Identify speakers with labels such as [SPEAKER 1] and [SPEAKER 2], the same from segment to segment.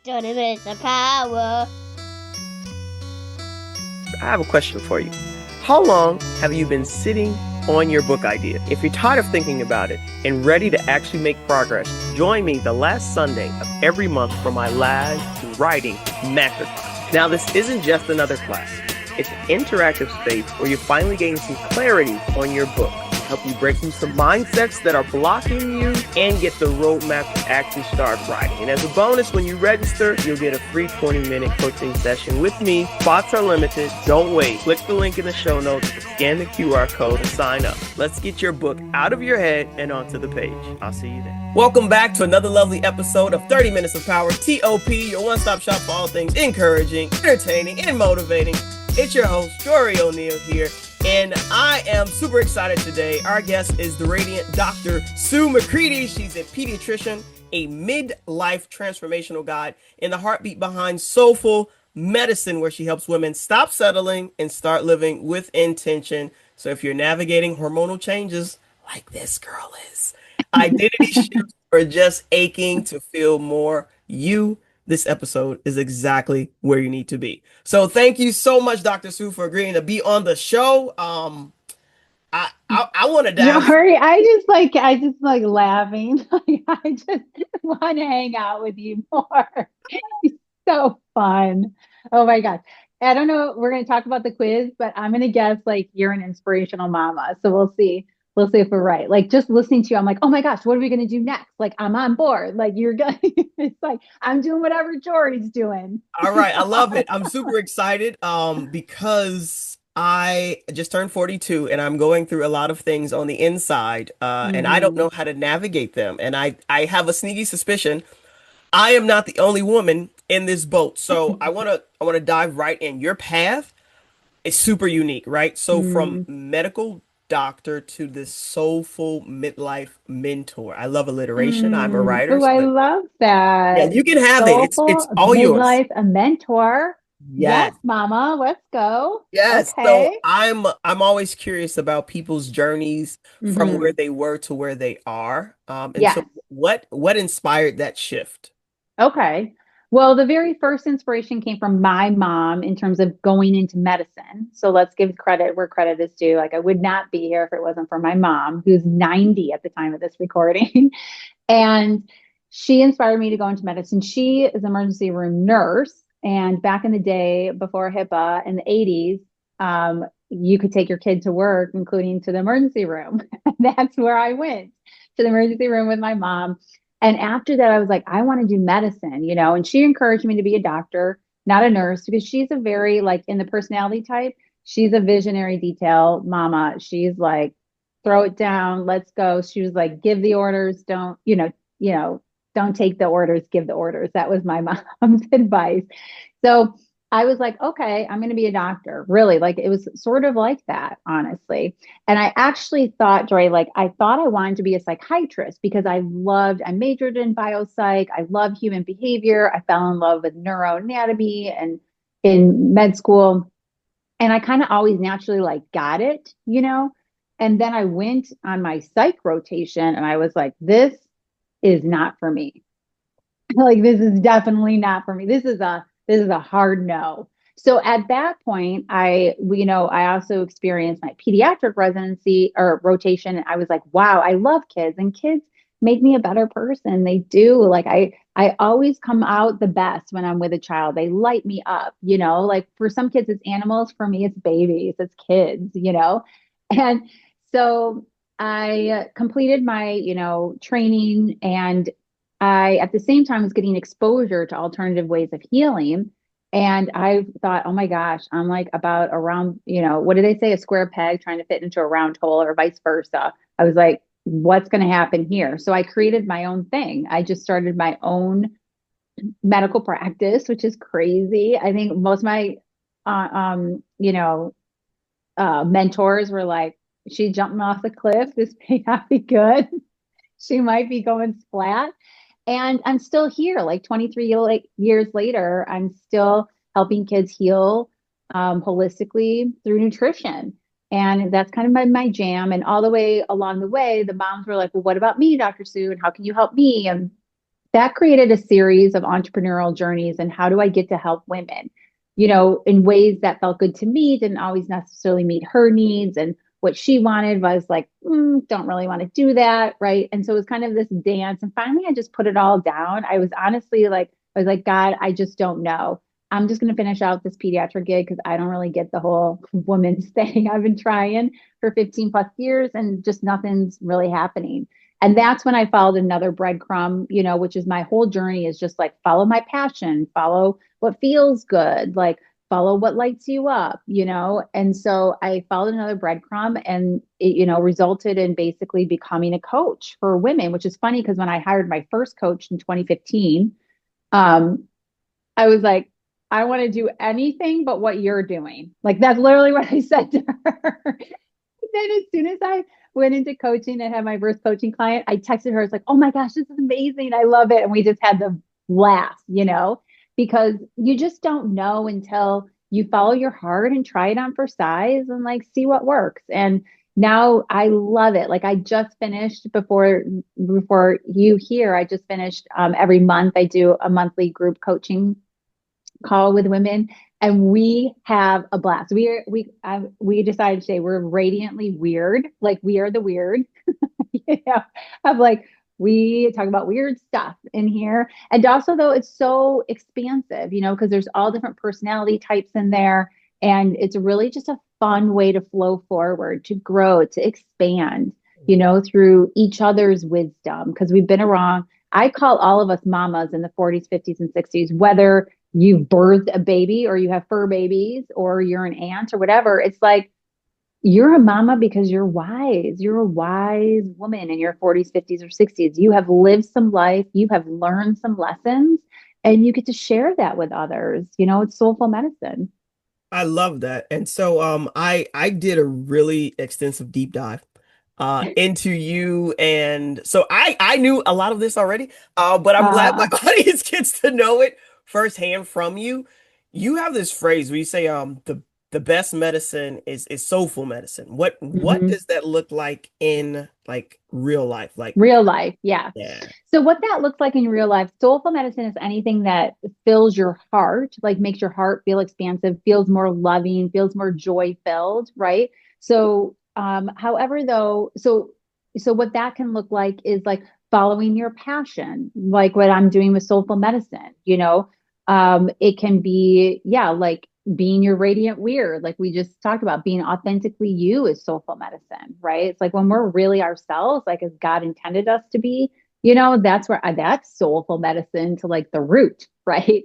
[SPEAKER 1] 30 minutes of power.
[SPEAKER 2] I have a question for you. How long have you been sitting on your book idea? If you're tired of thinking about it and ready to actually make progress, join me the last Sunday of every month for my live writing masterclass. Now, this isn't just another class. It's an interactive space where you finally gain some clarity on your book, help you break through some mindsets that are blocking you, and get the roadmap to actually start writing. And as a bonus, when you register, you'll get a free 20-minute coaching session with me. Spots are limited. Don't wait. Click the link in the show notes, scan the QR code, and sign up. Let's get your book out of your head and onto the page. I'll see you there. Welcome back to another lovely episode of 30 Minutes of Power, TOP, your one-stop shop for all things encouraging, entertaining, and motivating. It's your host, Jory O'Neill here, and I am super excited today. Our guest is the radiant Dr. Sue McCreadie. She's a pediatrician, a midlife transformational guide, and the heartbeat behind Soulfull Medicine, where she helps women stop settling and start living with intention. So if you're navigating hormonal changes like this girl is, identity shifts, or just aching to feel more you, this episode is exactly where you need to be. So thank you so much, Dr. Sue, for agreeing to be on the show. I want to dive.
[SPEAKER 3] Jory, I just like laughing. Like, I just want to hang out with you more. It's so fun. Oh my gosh. I don't know. We're going to talk about the quiz, but I'm going to guess like you're an inspirational mama. So we'll see. We'll see if we're right. Like just listening to you, I'm like, oh my gosh, what are we going to do next? Like I'm on board. Like you're going, it's like I'm doing whatever Jory's doing.
[SPEAKER 2] All right, I love it. I'm super excited because I just turned 42 and I'm going through a lot of things on the inside, and I don't
[SPEAKER 3] Mhm.
[SPEAKER 2] know how to navigate them. And I have a sneaky suspicion I am not the only woman in this boat. So I want to dive right in. Your path is super unique, right? So from
[SPEAKER 3] Mm.
[SPEAKER 2] medical doctor to this soulful midlife mentor. I love alliteration. I'm a
[SPEAKER 3] Mm.
[SPEAKER 2] writer,
[SPEAKER 3] Oh,
[SPEAKER 2] so
[SPEAKER 3] I love
[SPEAKER 2] yeah,
[SPEAKER 3] that.
[SPEAKER 2] you can have it. It's
[SPEAKER 3] Soulful,
[SPEAKER 2] all yours.
[SPEAKER 3] midlife, a mentor. Yes,
[SPEAKER 2] Yes.
[SPEAKER 3] mama, let's go.
[SPEAKER 2] Yes. So
[SPEAKER 3] Okay.
[SPEAKER 2] I'm always curious about people's journeys from where
[SPEAKER 3] Hmm.
[SPEAKER 2] they were to where they are. And so
[SPEAKER 3] Yes.
[SPEAKER 2] what inspired that shift?
[SPEAKER 3] Okay. Well, the very first inspiration came from my mom in terms of going into medicine. So let's give credit where credit is due. Like I would not be here if it wasn't for my mom, who's 90 at the time of this recording. And she inspired me to go into medicine. She is an emergency room nurse. And back in the day, before HIPAA in the 80s, you could take your kid to work, including to the emergency room. That's where I went, to the emergency room with my mom. And after that, I was like, I want to do medicine, you know, and she encouraged me to be a doctor, not a nurse, because she's a very, like, in the personality type, she's a visionary detail mama. She's like, throw it down, let's go. She was like, give the orders, don't, don't take the orders, give the orders. That was my mom's advice. So I was like, okay, I'm going to be a doctor. Really, like it was sort of like that, honestly. And I actually thought, Joy, like I thought I wanted to be a psychiatrist because I majored in biopsych. I love human behavior. I fell in love with neuroanatomy and in med school. And I kind of always naturally like got it, you know? And then I went on my psych rotation and I was like, this is not for me. Like this is definitely not for me. This is a hard no. So at that point, I also experienced my pediatric residency or rotation. And I was like, wow, I love kids and kids make me a better person. They do. Like I always come out the best when I'm with a child. They light me up, you know, like for some kids it's animals, for me it's babies, it's kids, you know. And so I completed my, training and I, at the same time, was getting exposure to alternative ways of healing. And I thought, oh my gosh, I'm like about around, what do they say? A square peg trying to fit into a round hole or vice versa. I was like, what's going to happen here? So I created my own thing. I just started my own medical practice, which is crazy. I think most of my, mentors were like, she jumping off the cliff. This may not be good. She might be going splat. And I'm still here, like 23 years later, I'm still helping kids heal holistically through nutrition. And that's kind of my jam. And all the way along the way, the moms were like, well, what about me, Dr. Sue? And how can you help me? And that created a series of entrepreneurial journeys. And how do I get to help women, in ways that felt good to me, didn't always necessarily meet her needs. And what she wanted was like, don't really want to do that. Right. And so it was kind of this dance. And finally, I just put it all down. I was honestly like, God, I just don't know. I'm just going to finish out this pediatric gig because I don't really get the whole woman's thing. I've been trying for 15 plus years and just nothing's really happening. And that's when I followed another breadcrumb, which is my whole journey is just like follow my passion, follow what feels good, like follow what lights you up, And so I followed another breadcrumb and it, resulted in basically becoming a coach for women, which is funny because when I hired my first coach in 2015, I was like, I want to do anything but what you're doing. Like that's literally what I said to her. Then as soon as I went into coaching and had my first coaching client, I texted her. It's like, oh my gosh, this is amazing. I love it. And we just had the blast, because you just don't know until you follow your heart and try it on for size and like see what works. And now I love it. Like I just finished before you here, I just finished every month. I do a monthly group coaching call with women and we have a blast. We decided today we're radiantly weird. Like we are the weird, of like, we talk about weird stuff in here. And also though, it's so expansive, because there's all different personality types in there. And it's really just a fun way to flow forward, to grow, to expand, through each other's wisdom. Because we've been around, I call all of us mamas in the 40s, 50s, and 60s, whether you've birthed a baby or you have fur babies or you're an aunt or whatever. It's like, you're a mama because you're wise. You're a wise woman in your 40s, 50s, or 60s. You have lived some life. You have learned some lessons and you get to share that with others. It's soulful medicine.
[SPEAKER 2] I love that. And so I did a really extensive deep dive into you. And so I knew a lot of this already, but I'm glad my audience gets to know it firsthand from you. You have this phrase where you say the best medicine is soulful medicine. What does that look like in like real life? Like
[SPEAKER 3] real life, yeah.
[SPEAKER 2] Yeah.
[SPEAKER 3] So what that looks like in real life, soulful medicine is anything that fills your heart, like makes your heart feel expansive, feels more loving, feels more joy filled, right? So however though, so what that can look like is like following your passion, like what I'm doing with soulful medicine, it can be, yeah, like being your radiant weird, like we just talked about, being authentically you is soulful medicine, right? It's like when we're really ourselves, like as God intended us to be, that's where that's soulful medicine to like the root, right?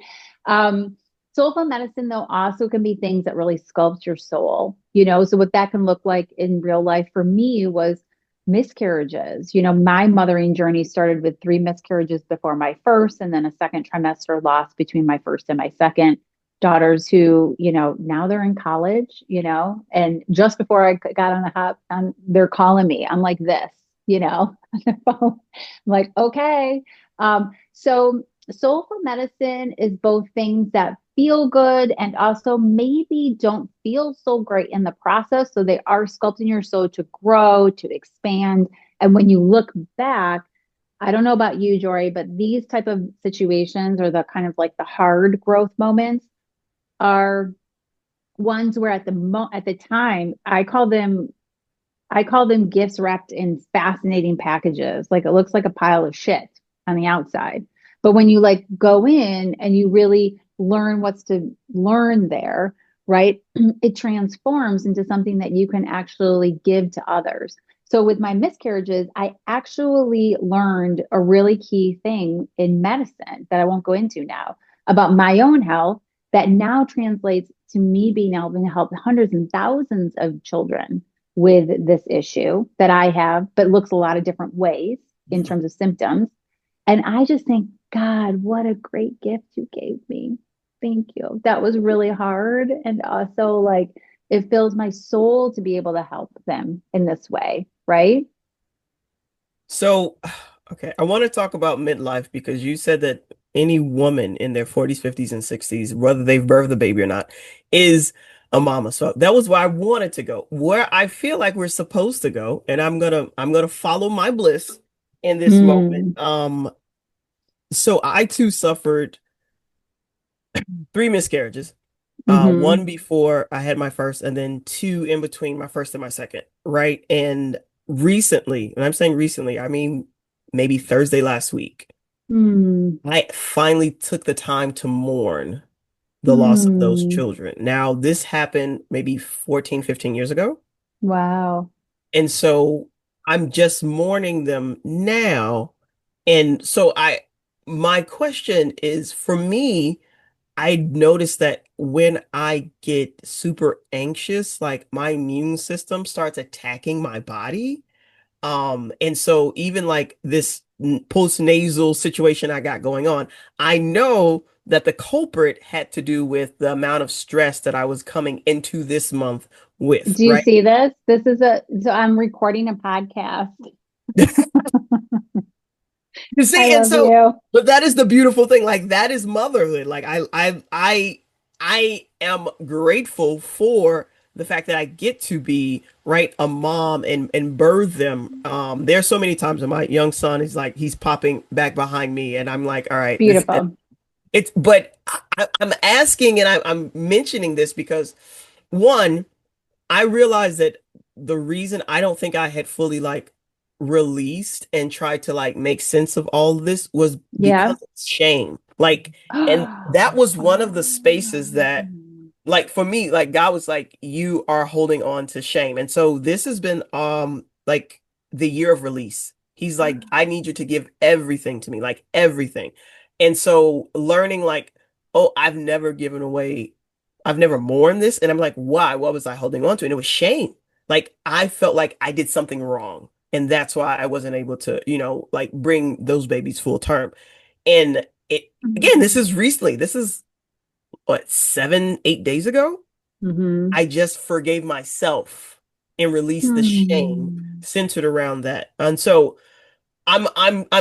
[SPEAKER 3] Soulful medicine though also can be things that really sculpt your soul, so what that can look like in real life for me was miscarriages. My mothering journey started with 3 miscarriages before my first, and then a second trimester loss between my first and my second daughters who, now they're in college, and just before I got on the hop, they're calling me. I'm like this, on the phone. I'm like, okay. So soulful medicine is both things that feel good and also maybe don't feel so great in the process. So they are sculpting your soul to grow, to expand. And when you look back, I don't know about you, Jory, but these type of situations are the kind of like the hard growth moments are ones where at the time I call them gifts wrapped in fascinating packages. Like it looks like a pile of shit on the outside. But when you like go in and you really learn what's to learn there, right? It transforms into something that you can actually give to others. So with my miscarriages, I actually learned a really key thing in medicine that I won't go into now about my own health that now translates to me being able to help hundreds and thousands of children with this issue that I have, but looks a lot of different ways in terms of symptoms. And I just think, God, what a great gift you gave me. Thank you. That was really hard. And also like it fills my soul to be able to help them in this way. Right.
[SPEAKER 2] So, okay, I want to talk about midlife because you said that any woman in their 40s, 50s, and 60s, whether they've birthed a baby or not, is a mama. So that was where I wanted to go, where I feel like we're supposed to go, and I'm gonna follow my bliss in this moment. So I too suffered three miscarriages.
[SPEAKER 3] Mm-hmm.
[SPEAKER 2] One before I had my first, and then two in between my first and my second, right? And recently, and I'm saying recently, I mean maybe Thursday last week,
[SPEAKER 3] Mm.
[SPEAKER 2] I finally took the time to mourn the loss of those
[SPEAKER 3] Mm.
[SPEAKER 2] children. Now, this happened maybe 14, 15 years ago.
[SPEAKER 3] Wow.
[SPEAKER 2] And so I'm just mourning them now. And so my question is for me, I noticed that when I get super anxious, like my immune system starts attacking my body. And so even like this post-nasal situation I got going on, I know that the culprit had to do with the amount of stress that I was coming into this month with,
[SPEAKER 3] Do you
[SPEAKER 2] right?
[SPEAKER 3] see this? So I'm recording a podcast.
[SPEAKER 2] You
[SPEAKER 3] I
[SPEAKER 2] see, and
[SPEAKER 3] love
[SPEAKER 2] so,
[SPEAKER 3] you.
[SPEAKER 2] but that is the beautiful thing. Like that is motherhood. Like I am grateful for the fact that I get to be right a mom and birth them. There's so many times when my young son is like he's popping back behind me, and I'm like, all right, this
[SPEAKER 3] Beautiful.
[SPEAKER 2] it's. But I'm asking, and I'm mentioning this because one. I realized that the reason I don't think I had fully like released and tried to like make sense of all of this was because
[SPEAKER 3] Yeah.
[SPEAKER 2] of shame. Like, and that was one of the spaces that, like, for me, like, God was like, you are holding on to shame. And so this has been, like the year of release. He's like, I need you to give everything to me, like everything. And so learning, like, oh, I've never mourned this. And I'm like, why? What was I holding on to? And it was shame. Like I felt like I did something wrong. And that's why I wasn't able to, like bring those babies full term. And it, again, this is recently, this is what, 7, 8 days ago?
[SPEAKER 3] Mm-hmm.
[SPEAKER 2] I just forgave myself and released the shame
[SPEAKER 3] Hmm.
[SPEAKER 2] centered around that. And so I'm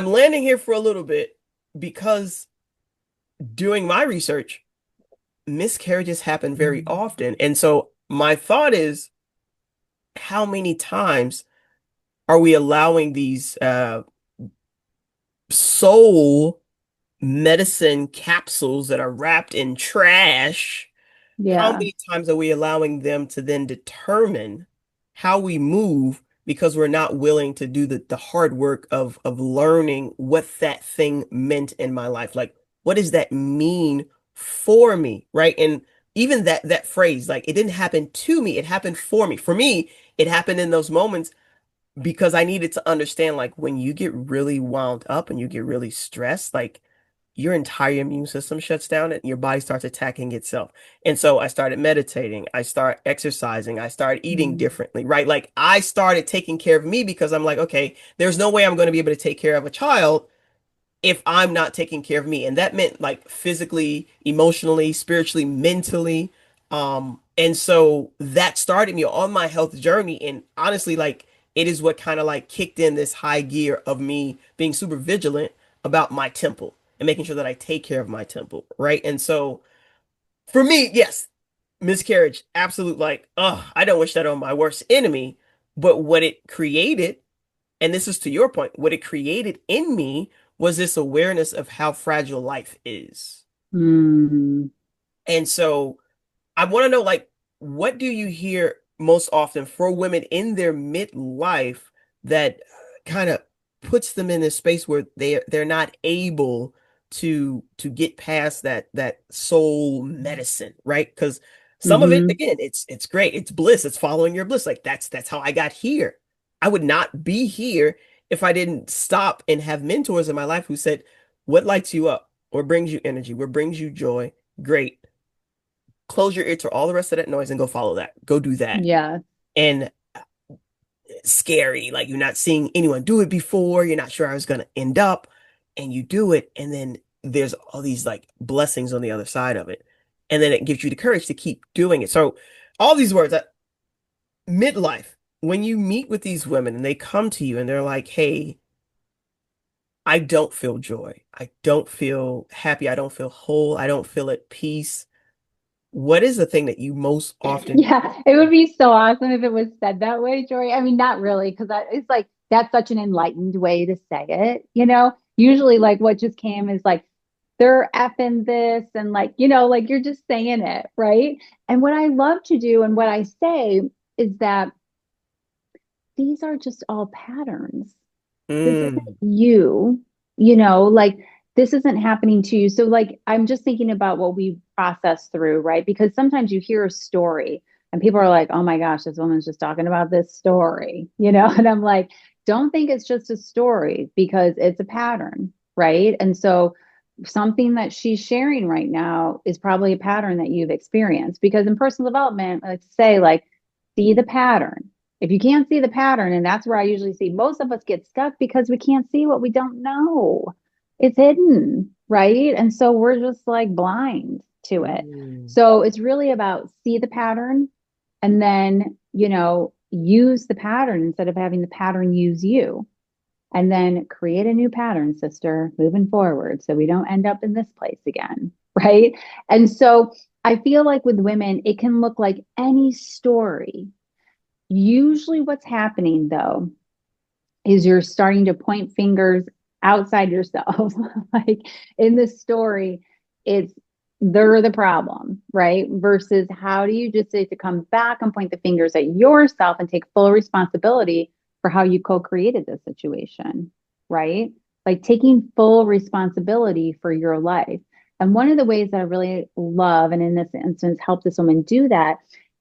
[SPEAKER 2] landing here for a little bit because doing my research, miscarriages happen very often. And so my thought is, how many times are we allowing these soul medicine capsules that are wrapped in trash? How
[SPEAKER 3] Yeah.
[SPEAKER 2] many times are we allowing them to then determine how we move because we're not willing to do the hard work of learning what that thing meant in my life? Like, what does that mean for me? Right. And even that phrase, like it didn't happen to me, it happened for me. For me, it happened in those moments because I needed to understand like when you get really wound up and you get really stressed, like your entire immune system shuts down and your body starts attacking itself. And so I started meditating, I started exercising, I started eating
[SPEAKER 3] Mm.
[SPEAKER 2] differently, right? Like I started taking care of me because I'm like, okay, there's no way I'm going to be able to take care of a child if I'm not taking care of me. And that meant like physically, emotionally, spiritually, mentally. And so that started me on my health journey. And honestly, like it is what kind of like kicked in this high gear of me being super vigilant about my temple and making sure that I take care of my temple. Right. And so for me, yes, miscarriage, absolute like, oh, I don't wish that on my worst enemy. But what it created, and this is to your point, what it created in me was this awareness of how fragile life is.
[SPEAKER 3] Mm.
[SPEAKER 2] And so I want to know, like, what do you hear most often for women in their midlife that kind of puts them in this space where they're not able to get past that soul medicine, right? Because some of it,
[SPEAKER 3] Mm-hmm.
[SPEAKER 2] again, it's great, it's bliss, it's following your bliss. Like that's how I got here. I would not be here if I didn't stop and have mentors in my life who said, "What lights you up? What brings you energy? What brings you joy? Great, close your ear to all the rest of that noise and go follow that. Go do that."
[SPEAKER 3] Yeah.
[SPEAKER 2] And scary, like you're not seeing anyone do it before. You're not sure how it's going to end up. And you do it. And then there's all these like blessings on the other side of it. And then it gives you the courage to keep doing it. So, all these words, midlife, when you meet with these women and they come to you and they're like, hey, I don't feel joy. I don't feel happy. I don't feel whole. I don't feel at peace. What is the thing that you most often
[SPEAKER 3] Yeah, it would be so awesome if it was said that way, Jory. I mean, not really, because it's like that's such an enlightened way to say it, you know? Usually like what just came is like, they're effing this and like, like you're just saying it, right? And what I love to do and what I say is that these are just all patterns. This isn't
[SPEAKER 2] Mm.
[SPEAKER 3] you, like this isn't happening to you. So like I'm just thinking about what we process through, right? Because sometimes you hear a story and people are like, oh my gosh, this woman's just talking about this story, and I'm like, don't think it's just a story because it's a pattern, right? And so something that she's sharing right now is probably a pattern that you've experienced because in personal development, let's say like see the pattern. If you can't see the pattern, and that's where I usually see most of us get stuck because we can't see what we don't know. It's hidden, right? And so we're just like blind to it.
[SPEAKER 2] Mm.
[SPEAKER 3] So it's really about see the pattern and then, use the pattern instead of having the pattern use you. And then create a new pattern, sister, moving forward so we don't end up in this place again, right? And so I feel like with women, it can look like any story. Usually, what's happening though is you're starting to point fingers outside yourself. Like in this story, it's they're the problem, right? Versus how do you just say to come back and point the fingers at yourself and take full responsibility for how you co created this situation, right? Like taking full responsibility for your life. And one of the ways that I really love, and in this instance, help this woman do that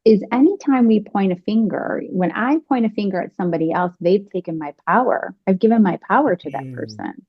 [SPEAKER 3] is anytime we point a finger, when I point a finger at somebody else, they've taken my power. I've given my power to that
[SPEAKER 2] Mm.
[SPEAKER 3] person.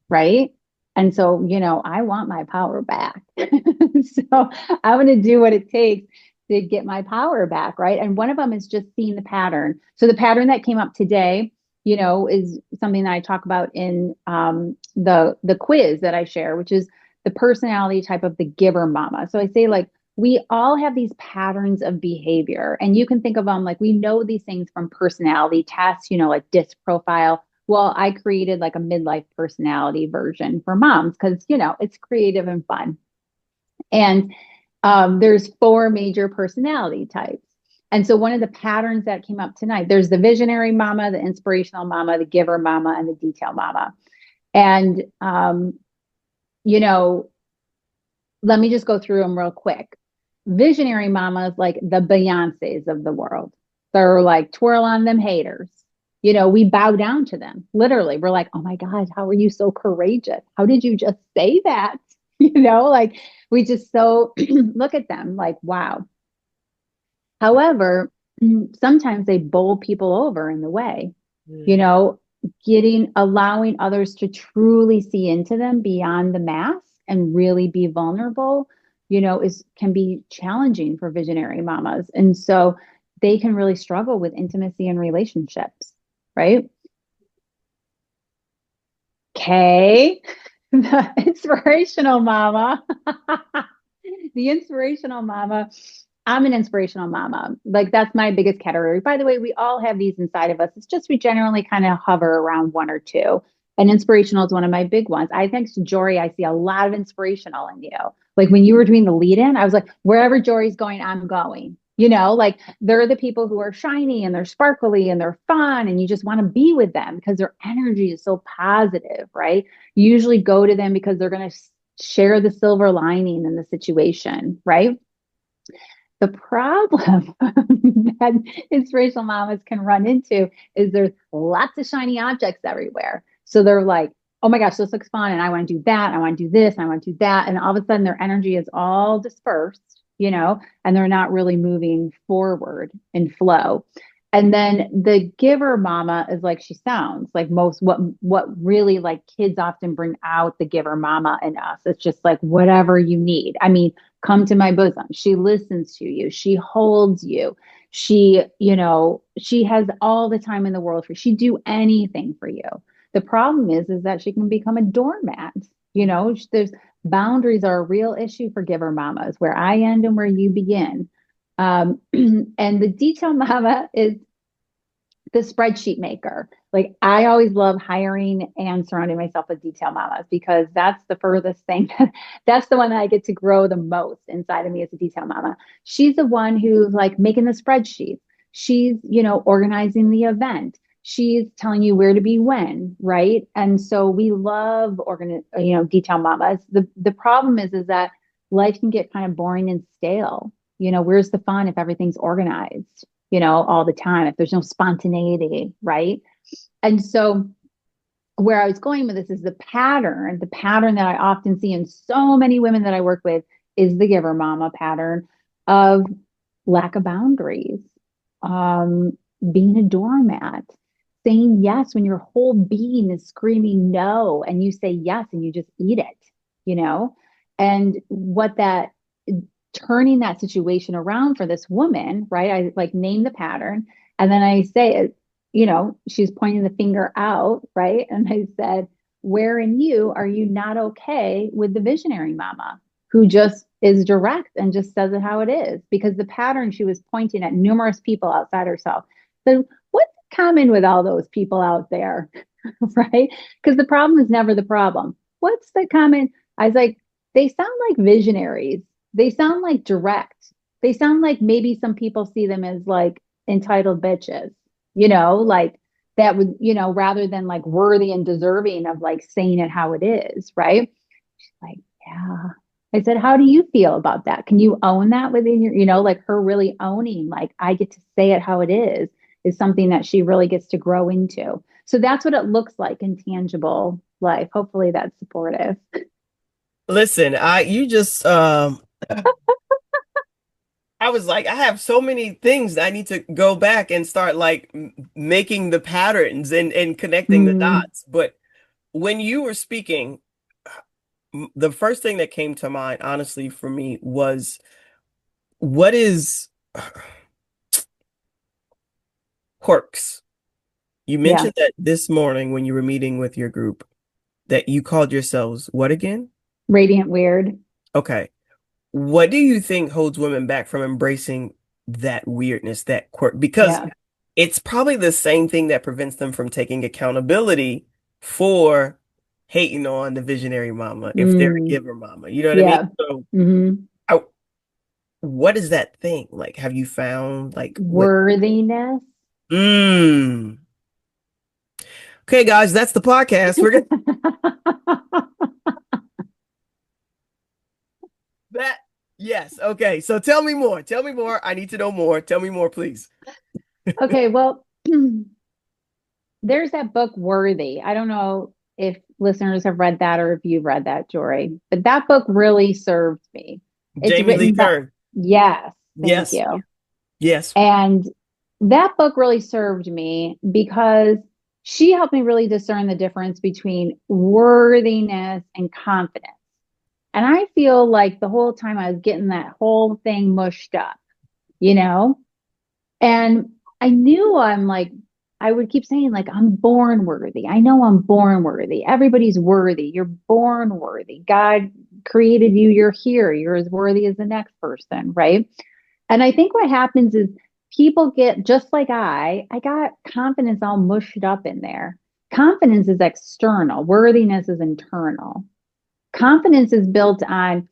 [SPEAKER 3] Right. And so, I want my power back. So I'm going to do what it takes to get my power back. Right. And one of them is just seeing the pattern. So the pattern that came up today, is something that I talk about in the quiz that I share, which is the personality type of the giver mama. So I say like, we all have these patterns of behavior and you can think of them like we know these things from personality tests, like disc profile. Well, I created like a midlife personality version for moms because, it's creative and fun. And there's 4 major personality types. And so one of the patterns that came up tonight, there's the visionary mama, the inspirational mama, the giver mama, and the detail mama. And, you know, let me just go through them real quick. Visionary mamas like the Beyoncés of the world. They're like twirl on them haters. We bow down to them. Literally, we're like, oh my God, how are you so courageous? How did you just say that? Like we just so look at them like, wow. However, sometimes they bowl people over in the way, you
[SPEAKER 2] Mm.
[SPEAKER 3] know, allowing others to truly see into them beyond the mask and really be vulnerable, can be challenging for visionary mamas. And so they can really struggle with intimacy and relationships, right? Okay. The inspirational mama. The inspirational mama. I'm an inspirational mama. Like that's my biggest category. By the way, we all have these inside of us. It's just we generally kind of hover around one or two. And inspirational is one of my big ones. I think to Jory, I see a lot of inspirational in you. Like when you were doing the lead in, I was like, wherever Jory's going, I'm going. Like they're the people who are shiny and they're sparkly and they're fun and you just want to be with them because their energy is so positive, right? You usually go to them because they're going to share the silver lining in the situation, right? The problem that inspirational mamas can run into is there's lots of shiny objects everywhere. So they're like, oh my gosh, this looks fun. And I want to do that. I want to do this. And I want to do that. And all of a sudden their energy is all dispersed, and they're not really moving forward in flow. And then the giver mama is like she sounds like most what really like kids often bring out the giver mama in us. It's just like whatever you need. I mean, come to my bosom. She listens to you. She holds you. She has all the time in the world for you. She'd do anything for you. The problem is that she can become a doormat. There's boundaries are a real issue for giver mamas, where I end and where you begin. And the detail mama is the spreadsheet maker. Like I always love hiring and surrounding myself with detail mamas because that's the furthest thing. That's the one that I get to grow the most inside of me as a detail mama. She's the one who's like making the spreadsheets. She's, organizing the event. she's telling you where to be when, right? And so we love detail mamas. The problem is that life can get kind of boring and stale. Where's the fun if everything's organized, all the time, if there's no spontaneity, right? And so where I was going with this is the pattern that I often see in so many women that I work with is the giver mama pattern of lack of boundaries, being a doormat, saying yes when your whole being is screaming no, and you say yes and you just eat it, and what that turning that situation around for this woman, right? I like name the pattern and then I say, she's pointing the finger out, right? And I said, where in you are you not okay with the visionary mama who just is direct and just says it how it is? Because the pattern she was pointing at numerous people outside herself. So what's common with all those people out there, right? Because the problem is never the problem. What's the common? I was like, they sound like visionaries. They sound like direct. They sound like maybe some people see them as like entitled bitches, like that would, rather than like worthy and deserving of like saying it how it is, right? She's like, yeah. I said, how do you feel about that? Can you own that within your, like her really owning, like I get to say it how it is something that she really gets to grow into. So that's what it looks like in tangible life. Hopefully that's supportive.
[SPEAKER 2] Listen, I was like, I have so many things that I need to go back and start like making the patterns and connecting the
[SPEAKER 3] Mm,
[SPEAKER 2] dots. But when you were speaking, the first thing that came to mind, honestly, for me was what is quirks? You
[SPEAKER 3] yeah.
[SPEAKER 2] mentioned that this morning when you were meeting with your group that you called yourselves what again?
[SPEAKER 3] Radiant weird.
[SPEAKER 2] Okay. What do you think holds women back from embracing that weirdness, that quirk? Because
[SPEAKER 3] Yeah.
[SPEAKER 2] it's probably the same thing that prevents them from taking accountability for hating on the visionary mama if they're a
[SPEAKER 3] Mm,
[SPEAKER 2] giver mama. You know what I mean?
[SPEAKER 3] yeah.
[SPEAKER 2] So,
[SPEAKER 3] Hmm.
[SPEAKER 2] I, what is that thing? Like, have you found like what?
[SPEAKER 3] Worthiness.
[SPEAKER 2] Mm. Okay, guys, that's the podcast. We're gonna that. Yes. Okay. So tell me more. Tell me more. I need to know more. Tell me more, please.
[SPEAKER 3] Okay, well, there's that book Worthy. I don't know if listeners have read that or if you've read that, Jory, but that book really served me. It's
[SPEAKER 2] Jamie Lee
[SPEAKER 3] written by,
[SPEAKER 2] Curran.
[SPEAKER 3] yes, thank
[SPEAKER 2] Yes.
[SPEAKER 3] you.
[SPEAKER 2] Yes.
[SPEAKER 3] And that book really served me because she helped me really discern the difference between worthiness and confidence. And I feel like the whole time I was getting that whole thing mushed up, you know? And I knew I'm like, I would keep saying, like, I'm born worthy. I know I'm born worthy. Everybody's worthy. You're born worthy. God created you. You're here. You're as worthy as the next person. Right. And I think what happens is people get just like I got confidence all mushed up in there. Confidence is external, worthiness is internal. Confidence is built on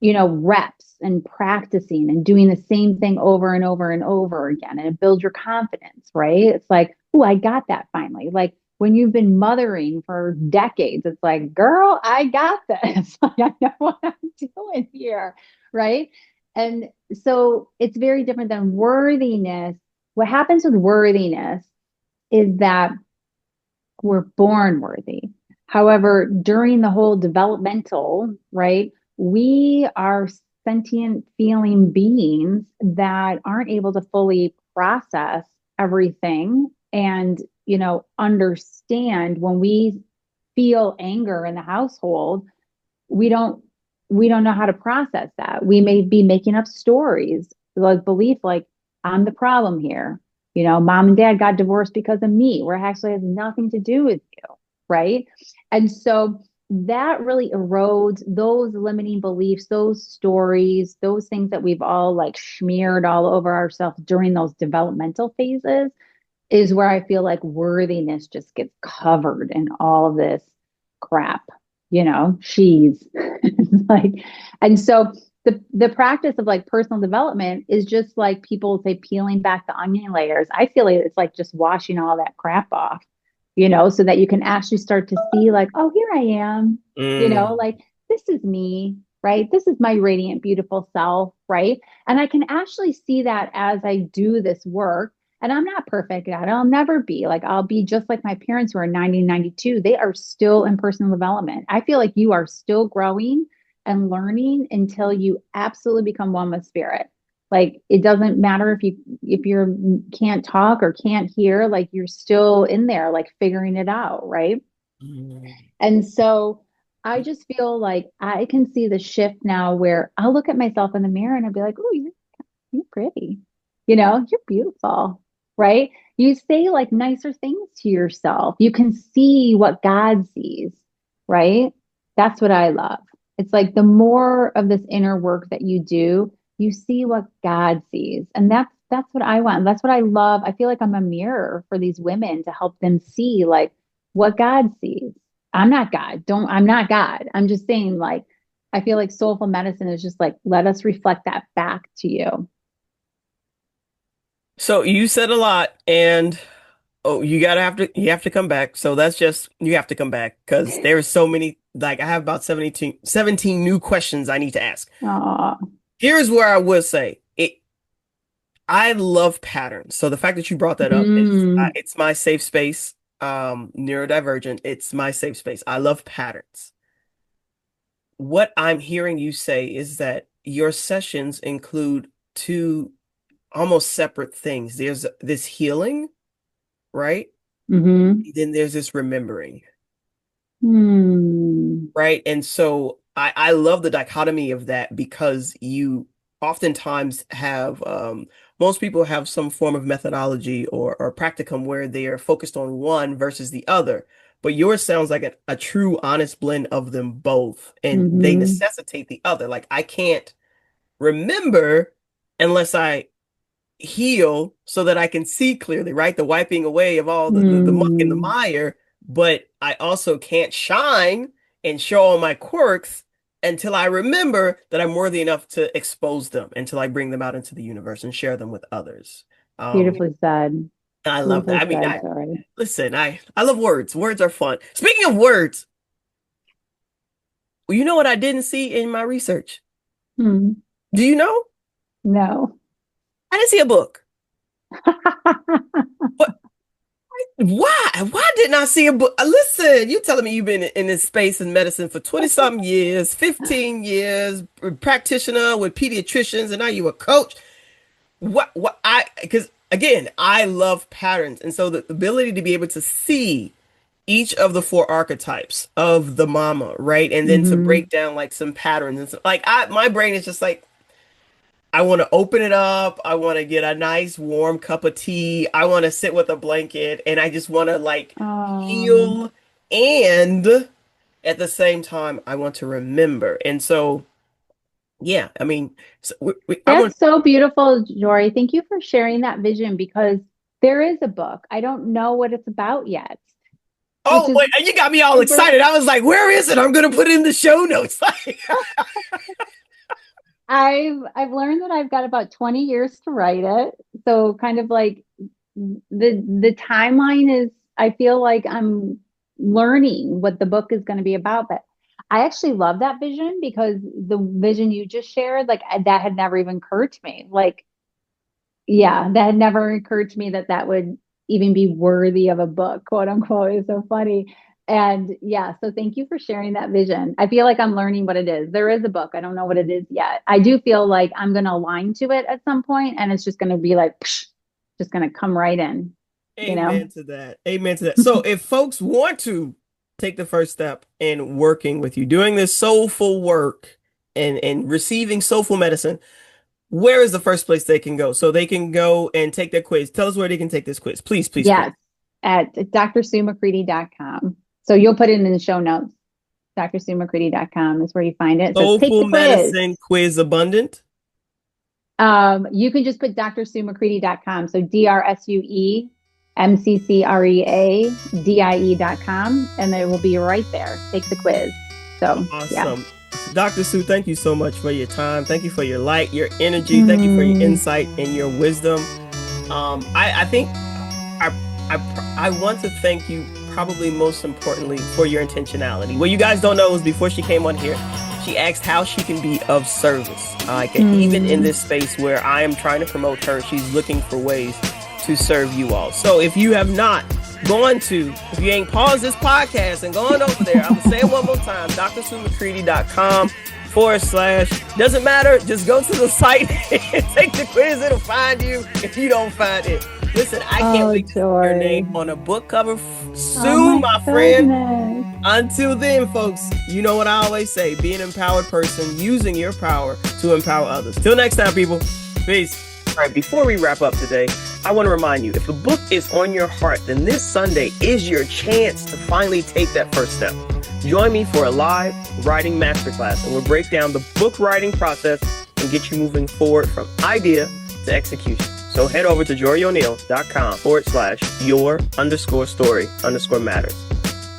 [SPEAKER 3] reps and practicing and doing the same thing over and over and over again. And it builds your confidence, right? It's like, oh, I got that finally. Like when you've been mothering for decades, it's like, girl, I got this. Like, I know what I'm doing here, right? And so it's very different than worthiness. What happens with worthiness is that we're born worthy. However, during the whole developmental, right, we are sentient feeling beings that aren't able to fully process everything and, understand when we feel anger in the household, we don't we don't know how to process that. We may be making up stories, like belief like I'm the problem here. Mom and dad got divorced because of me, where it actually has nothing to do with you, right? And so that really erodes those limiting beliefs, those stories, those things that we've all like smeared all over ourselves during those developmental phases is where I feel like worthiness just gets covered in all of this crap, she's like, and so the practice of like personal development is just like people say peeling back the onion layers. I feel like it's like just washing all that crap off, so that you can actually start to see like, oh, here I am,
[SPEAKER 2] Mm.
[SPEAKER 3] like this is me, right? This is my radiant, beautiful self, right? And I can actually see that as I do this work. And I'm not perfect at it. I'll never be like, I'll be just like my parents who are 90 and 92. They are still in personal development. I feel like you are still growing and learning until you absolutely become one with spirit. Like it doesn't matter if you're can't talk or can't hear, like you're still in there, like figuring it out, right?
[SPEAKER 2] Mm.
[SPEAKER 3] And so I just feel like I can see the shift now where I'll look at myself in the mirror and I'll be like, oh, you're pretty. You're beautiful, right? You say like nicer things to yourself. You can see what God sees, right? That's what I love. It's like the more of this inner work that you do, you see what God sees. And that's what I want. That's what I love. I feel like I'm a mirror for these women to help them see like what God sees. I'm not God. I'm not God. I'm just saying like I feel like soulful medicine is just like let us reflect that back to you.
[SPEAKER 2] So you said a lot, and oh, you have to come back. So that's just you have to come back because there's so many. Like I have about 17 new questions I need to ask.
[SPEAKER 3] Aw.
[SPEAKER 2] Here's where I would say it. I love patterns. So the fact that you brought that up,
[SPEAKER 3] Mm,
[SPEAKER 2] it's my safe space. Neurodivergent, it's my safe space. I love patterns. What I'm hearing you say is that your sessions include two almost separate things. There's this healing, right?
[SPEAKER 3] mm-hmm.
[SPEAKER 2] Then there's this remembering,
[SPEAKER 3] Mm,
[SPEAKER 2] right? And so I love the dichotomy of that because you oftentimes have most people have some form of methodology or practicum where they are focused on one versus the other. But yours sounds like a true honest blend of them both, and they
[SPEAKER 3] mm-hmm.
[SPEAKER 2] necessitate the other. Like I can't remember unless I heal so that I can see clearly, right? The wiping away of all the muck and the
[SPEAKER 3] Mm,
[SPEAKER 2] mire, but I also can't shine and show all my quirks until I remember that I'm worthy enough to expose them, until I bring them out into the universe and share them with others. Um,
[SPEAKER 3] beautifully said.
[SPEAKER 2] I love that.
[SPEAKER 3] Beautifully
[SPEAKER 2] I mean,
[SPEAKER 3] said, Jory.
[SPEAKER 2] listen, I love words. Words are fun. Speaking of words, well, you know what I didn't see in my research?
[SPEAKER 3] Hmm.
[SPEAKER 2] Do you know?
[SPEAKER 3] No.
[SPEAKER 2] I didn't see a book. What? Why? Why didn't I see a book? Listen, you telling me you've been in this space in medicine for 20 something years, 15 years, practitioner with pediatricians, and now you a coach. Because again, I love patterns. And so the ability to be able to see each of the four archetypes of the mama, right? And then to
[SPEAKER 3] Hmm.
[SPEAKER 2] break down like some patterns and so, like my brain is just like, I want to open it up. I want to get a nice warm cup of tea. I want to sit with a blanket and I just want to like
[SPEAKER 3] Oh,
[SPEAKER 2] heal. And at the same time, I want to remember. And so, yeah, I mean, so I want,
[SPEAKER 3] that's so beautiful, Jory. Thank you for sharing that vision because there is a book. I don't know what it's about yet, which
[SPEAKER 2] oh,
[SPEAKER 3] is
[SPEAKER 2] wait, you got me all
[SPEAKER 3] super.
[SPEAKER 2] excited. I was like, where is it? I'm going to put it in the show notes.
[SPEAKER 3] I've learned that I've got about 20 years to write it. So kind of like the timeline is I feel like I'm learning what the book is going to be about, but I actually love that vision because the vision you just shared, like that had never even occurred to me. Like, yeah, that had never occurred to me that that would even be worthy of a book, quote unquote. It's so funny. And yeah, so thank you for sharing that vision. I feel like I'm learning what it is. There is a book. I don't know what it is yet. I do feel like I'm going to align to it at some point and it's just going to be like, psh, just going to come right in, you know?
[SPEAKER 2] Amen to that. Amen to that. So if folks want to take the first step in working with you, doing this soulful work and receiving soulful medicine, where is the first place they can go? So they can go and take their quiz. Tell us where they can take this quiz. Please, please, please.
[SPEAKER 3] Yes, at drsuemccreadie.com. So you'll put it in the show notes. drsuemccreadie.com is where you find it. It says take
[SPEAKER 2] Soulful
[SPEAKER 3] the quiz.
[SPEAKER 2] Medicine Quiz Abundant.
[SPEAKER 3] You can just put drsuemccreadie.com. So DRSUEMCCREADIE.com, and it will be right there. Take the quiz. So, yeah.
[SPEAKER 2] Awesome. Dr. Sue, thank you so much for your time. Thank you for your light, your energy. Thank you for your insight and your wisdom. I think I want to thank you probably most importantly for your intentionality. What you guys don't know is before she came on here, she asked how she can be of service. Even in this space where I am trying to promote her, she's looking for ways to serve you all. So if you have not if you ain't paused this podcast and gone over there, I'm going to say it one more time, drsuemccreadie.com/ doesn't matter, just go to the site and take the quiz. It'll find you if you don't find it. Listen, I can't wait to see your name on a book cover soon, my friend. Until then, folks, you know what I always say, be an empowered person using your power to empower others. Till next time, people. Peace. All right, before we wrap up today, I want to remind you, if the book is on your heart, then this Sunday is your chance to finally take that first step. Join me for a live writing masterclass, and we'll break down the book writing process and get you moving forward from idea to execution. So head over to joryo'neal.com /your_story_matters.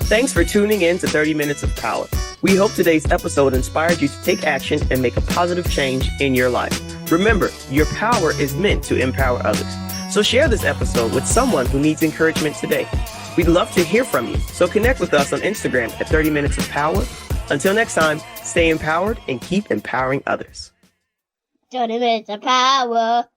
[SPEAKER 2] Thanks for tuning in to 30 Minutes of Power. We hope today's episode inspired you to take action and make a positive change in your life. Remember, your power is meant to empower others. So share this episode with someone who needs encouragement today. We'd love to hear from you. So connect with us on Instagram at 30 Minutes of Power. Until next time, stay empowered and keep empowering others.
[SPEAKER 1] 30 minutes of power.